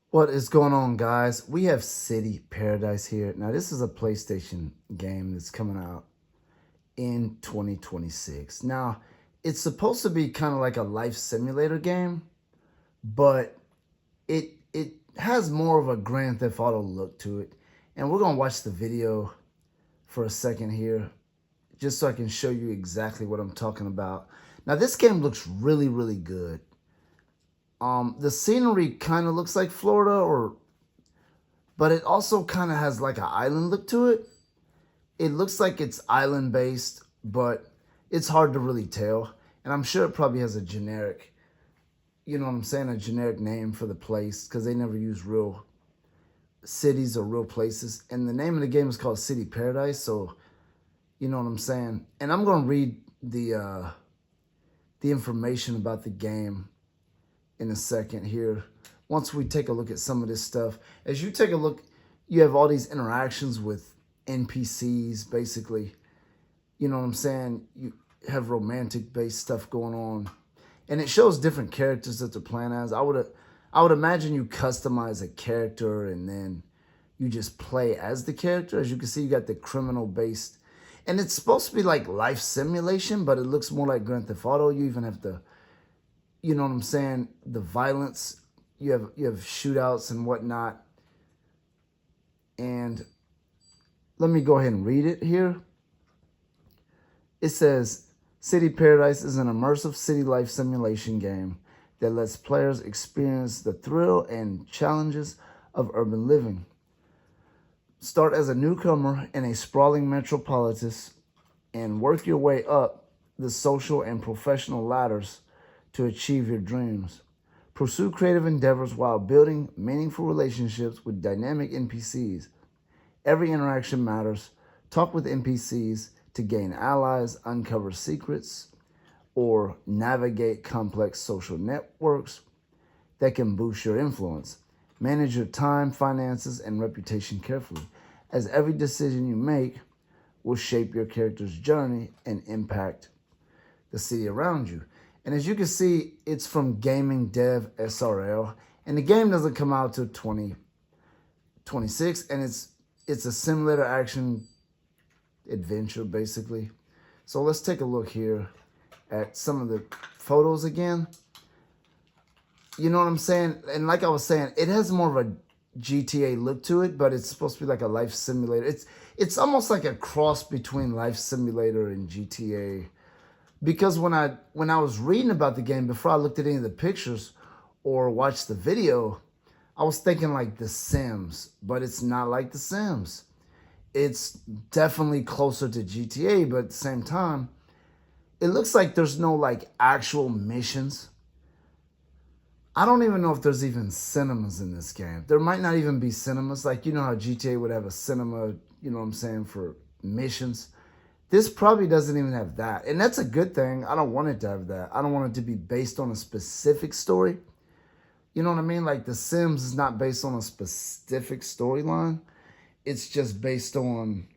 What is going on, guys? We have City Paradise here. Now, this is a PlayStation game that's coming out in 2026. Now, it's supposed to be kind of like a life simulator game, but it has more of a Grand Theft Auto look to it. And we're gonna watch the video for a second here, just so I can show you exactly what I'm talking about. Now, this game looks really, really good. The scenery kind of looks like Florida, but it also kind of has like an island look to it. It looks like it's island based, but it's hard to really tell. And I'm sure it probably has a generic, you know what I'm saying, a generic name for the place because they never use real cities or real places. And the name of the game is called City Paradise, so you know what I'm saying. And I'm gonna read the information about the game in a second here. Once we take a look at some of this stuff, as you take a look, you have all these interactions with NPCs, basically. You know what I'm saying? You have romantic based stuff going on, and it shows different characters that they're playing as. I would imagine you customize a character and then you just play as the character. As you can see, you got the criminal based, and it's supposed to be like life simulation, but it looks more like Grand Theft Auto. You even have to, you know what I'm saying, the violence. You have shootouts and whatnot. And let me go ahead and read it here. It says, City Paradise is an immersive city life simulation game that lets players experience the thrill and challenges of urban living. Start as a newcomer in a sprawling metropolis and work your way up the social and professional ladders to achieve your dreams. Pursue creative endeavors while building meaningful relationships with dynamic NPCs. Every interaction matters. Talk with NPCs to gain allies, uncover secrets, or navigate complex social networks that can boost your influence. Manage your time, finances, and reputation carefully, as every decision you make will shape your character's journey and impact the city around you. And as you can see, it's from Gaming Dev SRL, and the game doesn't come out till 2026, and it's a simulator action adventure basically. So let's take a look here at some of the photos again. You know what I'm saying? And like I was saying, it has more of a GTA look to it, but it's supposed to be like a life simulator. It's almost like a cross between Life Simulator and GTA. Because when I was reading about the game before I looked at any of the pictures or watched the video, I was thinking like The Sims, but it's not like The Sims. It's definitely closer to GTA, but at the same time, it looks like there's no like actual missions. I don't even know if there's even cinemas in this game. There might not even be cinemas. Like, you know how GTA would have a cinema, you know what I'm saying, for missions. This probably doesn't even have that. And that's a good thing. I don't want it to have that. I don't want it to be based on a specific story. You know what I mean? Like The Sims is not based on a specific storyline. It's just based on,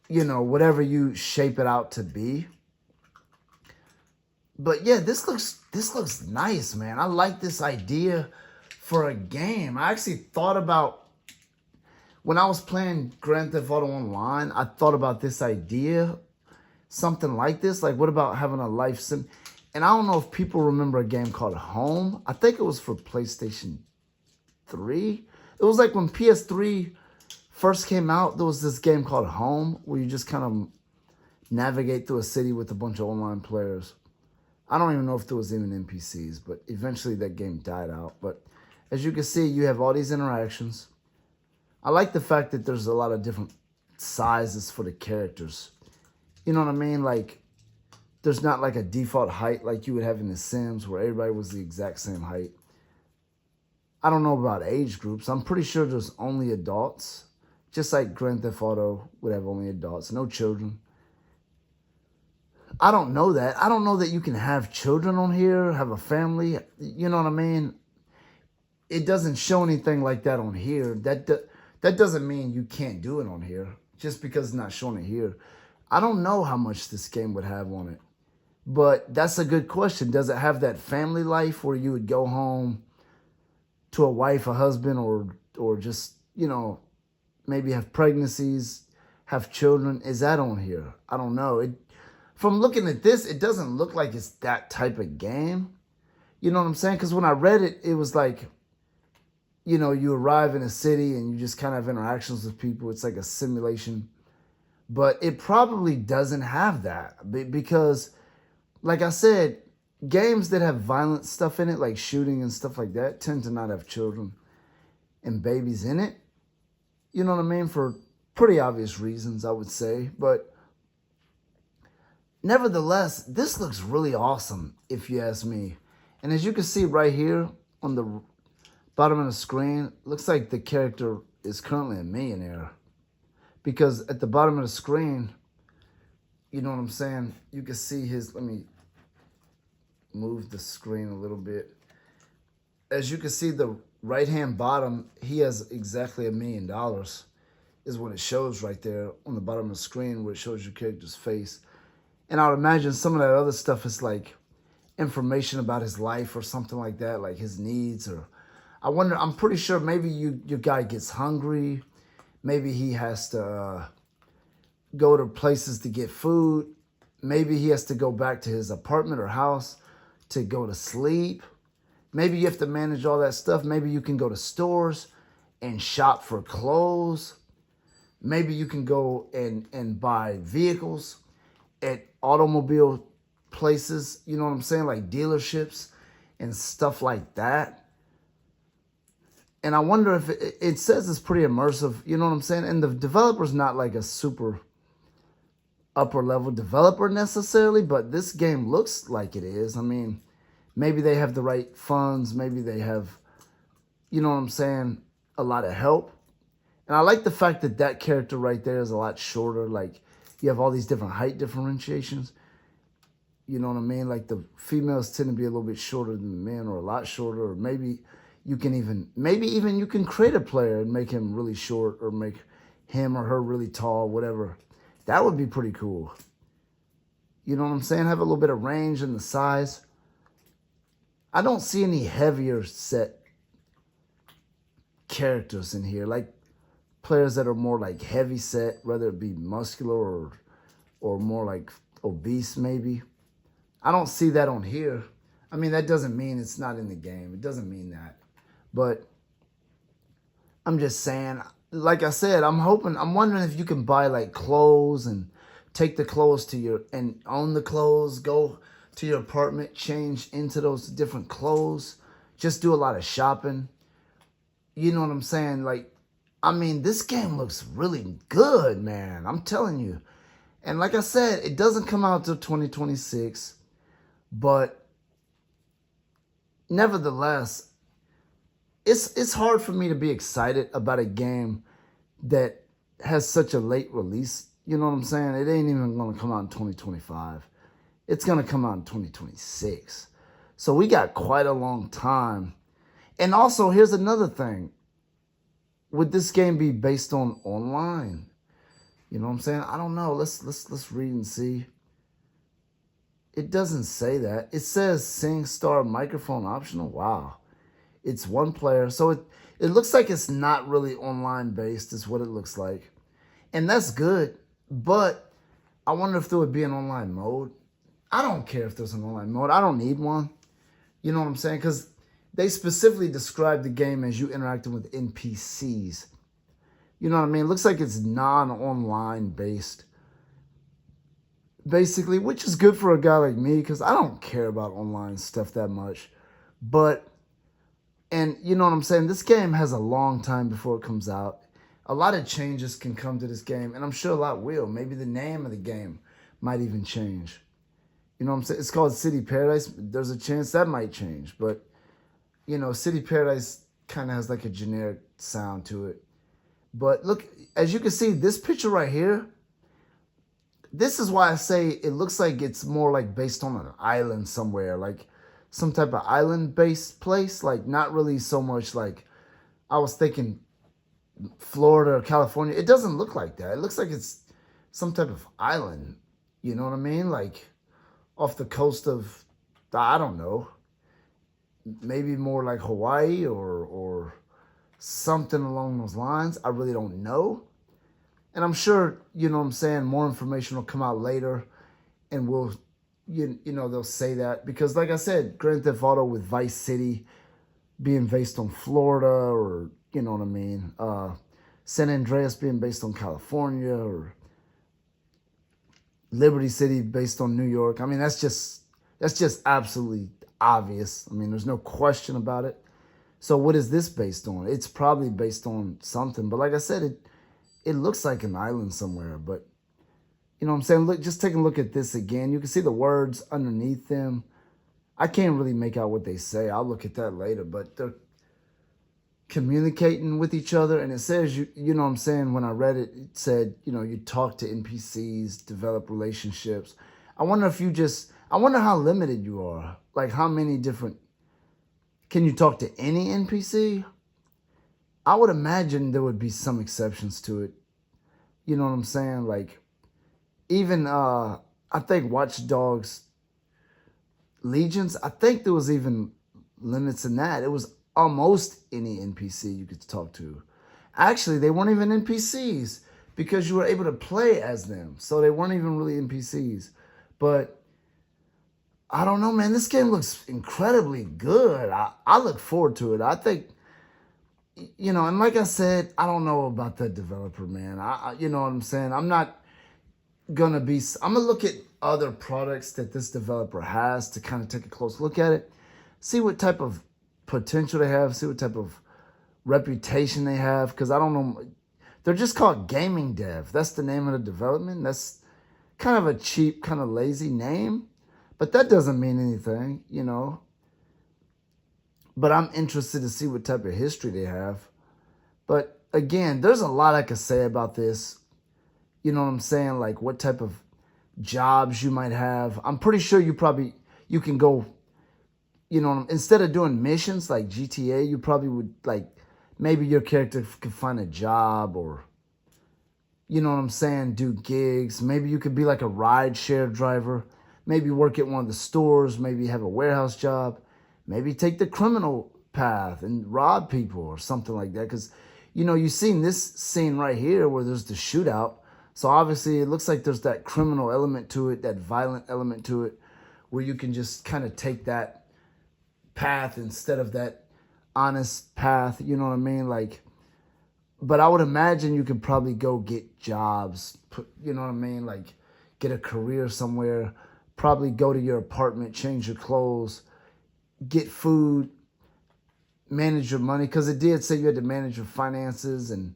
you know, whatever you shape it out to be. But yeah, this looks nice, man. I like this idea for a game. I actually thought about, when I was playing Grand Theft Auto Online, I thought about this idea, something like this. Like, what about having a life sim? And I don't know if people remember a game called Home. I think it was for PlayStation 3. It was like when PS3 first came out, there was this game called Home where you just kind of navigate through a city with a bunch of online players. I don't even know if there was even NPCs, but eventually that game died out. But as you can see, you have all these interactions. I like the fact that there's a lot of different sizes for the characters. You know what I mean? Like, there's not like a default height like you would have in The Sims where everybody was the exact same height. I don't know about age groups. I'm pretty sure there's only adults. Just like Grand Theft Auto would have only adults, no children. I don't know that. I don't know that you can have children on here, have a family. You know what I mean? It doesn't show anything like that on here. That doesn't mean you can't do it on here just because it's not showing it here. I don't know how much this game would have on it, but that's a good question. Does it have that family life where you would go home to a wife, a husband, or just, maybe have pregnancies, have children. Is that on here? I don't know. From looking at this, it doesn't look like it's that type of game. You know what I'm saying? Because when I read it, it was like, you arrive in a city and you just kind of have interactions with people. It's like a simulation. But it probably doesn't have that because, like I said, games that have violent stuff in it, like shooting and stuff like that, tend to not have children and babies in it. You know what I mean? For pretty obvious reasons, I would say. But nevertheless, this looks really awesome, if you ask me. And as you can see right here on the bottom of the screen, looks like the character is currently a millionaire. Because at the bottom of the screen, you know what I'm saying? You can see his, let me move the screen a little bit. As you can see, the right-hand bottom, he has exactly $1 million is what it shows right there on the bottom of the screen where it shows your character's face. And I would imagine some of that other stuff is like information about his life or something like that, like his needs. Or I wonder, I'm pretty sure maybe your guy gets hungry. Maybe he has to go to places to get food. Maybe he has to go back to his apartment or house to go to sleep. Maybe you have to manage all that stuff. Maybe you can go to stores and shop for clothes. Maybe you can go and buy vehicles at automobile places, you know what I'm saying? Like dealerships and stuff like that. And I wonder if it says it's pretty immersive, you know what I'm saying? And the developer's not like a super upper level developer necessarily, but this game looks like it is. I mean, maybe they have the right funds. Maybe they have, you know what I'm saying, a lot of help. And I like the fact that that character right there is a lot shorter. Like, you have all these different height differentiations. You know what I mean? Like, the females tend to be a little bit shorter than the men, or a lot shorter. Or maybe you can even you can create a player and make him really short, or make him or her really tall, whatever. That would be pretty cool. You know what I'm saying? Have a little bit of range in the size. I don't see any heavier set characters in here. Like, players that are more like heavy set, whether it be muscular or more like obese maybe. I don't see that on here. I mean, that doesn't mean it's not in the game. It doesn't mean that. But I'm just saying, like I said, I'm wondering if you can buy like clothes and take the clothes and own the clothes, go to your apartment, change into those different clothes, just do a lot of shopping. You know what I'm saying? Like, I mean, this game looks really good, man. I'm telling you. And like I said, it doesn't come out till 2026. But nevertheless, it's hard for me to be excited about a game that has such a late release. You know what I'm saying? It ain't even going to come out in 2025. It's going to come out in 2026. So we got quite a long time. And also, here's another thing. Would this game be based on online? You know what I'm saying? I don't know. Let's read and see. It doesn't say that. It says SingStar microphone optional. Wow. It's one player. So it looks like it's not really online based is what it looks like. And that's good. But I wonder if there would be an online mode. I don't care if there's an online mode. I don't need one. You know what I'm saying? Because they specifically describe the game as you interacting with NPCs. You know what I mean? It looks like it's non-online based. Basically, which is good for a guy like me because I don't care about online stuff that much. But, and you know what I'm saying? This game has a long time before it comes out. A lot of changes can come to this game, and I'm sure a lot will. Maybe the name of the game might even change. You know what I'm saying? It's called City Paradise. There's a chance that might change. But, you know, City Paradise kind of has like a generic sound to it. But look, as you can see, this picture right here, this is why I say it looks like it's more like based on an island somewhere, like some type of island-based place. Like, not really so much like, I was thinking Florida or California. It doesn't look like that. It looks like it's some type of island. You know what I mean? Like off the coast of, I don't know. maybe more like Hawaii or something along those lines. I really don't know. And I'm sure, you know what I'm saying, more information will come out later and we'll, you know, they'll say that. Because like I said, Grand Theft Auto with Vice City being based on Florida or, you know what I mean, San Andreas being based on California or Liberty City based on New York. I mean, that's just absolutely obvious. I mean, there's no question about it. So what is this based on? It's probably based on something. But like I said, it looks like an island somewhere. But you know what I'm saying? Look, just take a look at this again. You can see the words underneath them. I can't really make out what they say. I'll look at that later. But they're communicating with each other. And it says, you know what I'm saying? When I read it, it said, you know, you talk to NPCs, develop relationships. I wonder I wonder how limited you are. Like how many different, can you talk to any NPC? I would imagine there would be some exceptions to it. You know what I'm saying? Like even, I think Watch Dogs Legions, I think there was even limits in that. It was almost any NPC you could talk to. Actually, they weren't even NPCs because you were able to play as them. So they weren't even really NPCs. But I don't know, man. This game looks incredibly good. I look forward to it. I think, you know, and like I said, I don't know about the developer, man. You know what I'm saying? I'm going to look at other products that this developer has to kind of take a close look at it, see what type of potential they have, see what type of reputation they have, because I don't know. They're just called gaming dev. That's the name of the development. That's kind of a cheap, kind of lazy name, but that doesn't mean anything, you know. But I'm interested to see what type of history they have. But again, there's a lot I could say about this. You know what I'm saying? Like what type of jobs you might have. I'm pretty sure you can go, you know, instead of doing missions like GTA, you probably would, like, maybe your character could find a job or, you know what I'm saying, do gigs. Maybe you could be like a ride share driver. Maybe work at one of the stores. Maybe have a warehouse job. Maybe take the criminal path and rob people or something like that. Because, you know, you've seen this scene right here where there's the shootout. So obviously it looks like there's that criminal element to it, that violent element to it, where you can just kind of take that path instead of that honest path. You know what I mean? Like, but I would imagine you could probably go get jobs, you know what I mean? Like get a career somewhere, probably go to your apartment, change your clothes, get food, manage your money. Because it did say you had to manage your finances, and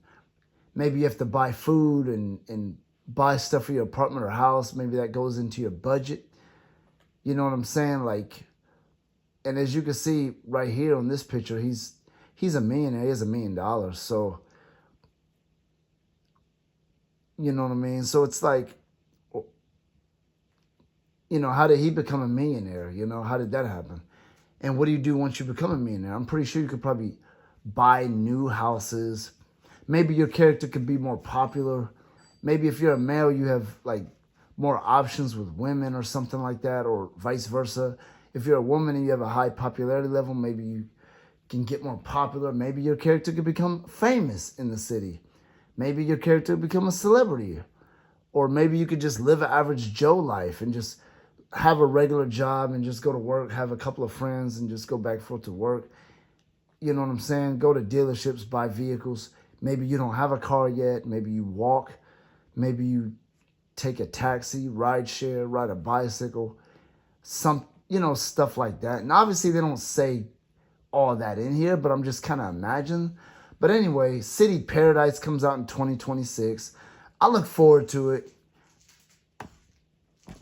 maybe you have to buy food and buy stuff for your apartment or house. Maybe that goes into your budget. You know what I'm saying? Like, and as you can see right here on this picture, he's a millionaire. He has $1 million. So, you know what I mean? So it's like, you know, how did he become a millionaire? You know, how did that happen? And what do you do once you become a millionaire? I'm pretty sure you could probably buy new houses. Maybe your character could be more popular. Maybe if you're a male, you have like more options with women or something like that, or vice versa. If you're a woman and you have a high popularity level, maybe you can get more popular. Maybe your character could become famous in the city. Maybe your character could become a celebrity. Or maybe you could just live an average Joe life and just have a regular job and just go to work, have a couple of friends and just go back and forth to work. You know what I'm saying? Go to dealerships, buy vehicles. Maybe you don't have a car yet. Maybe you walk. Maybe you take a taxi, ride share, ride a bicycle, you know, stuff like that. And obviously they don't say all that in here, but I'm just kind of imagining. But anyway, City Paradise comes out in 2026. I look forward to it.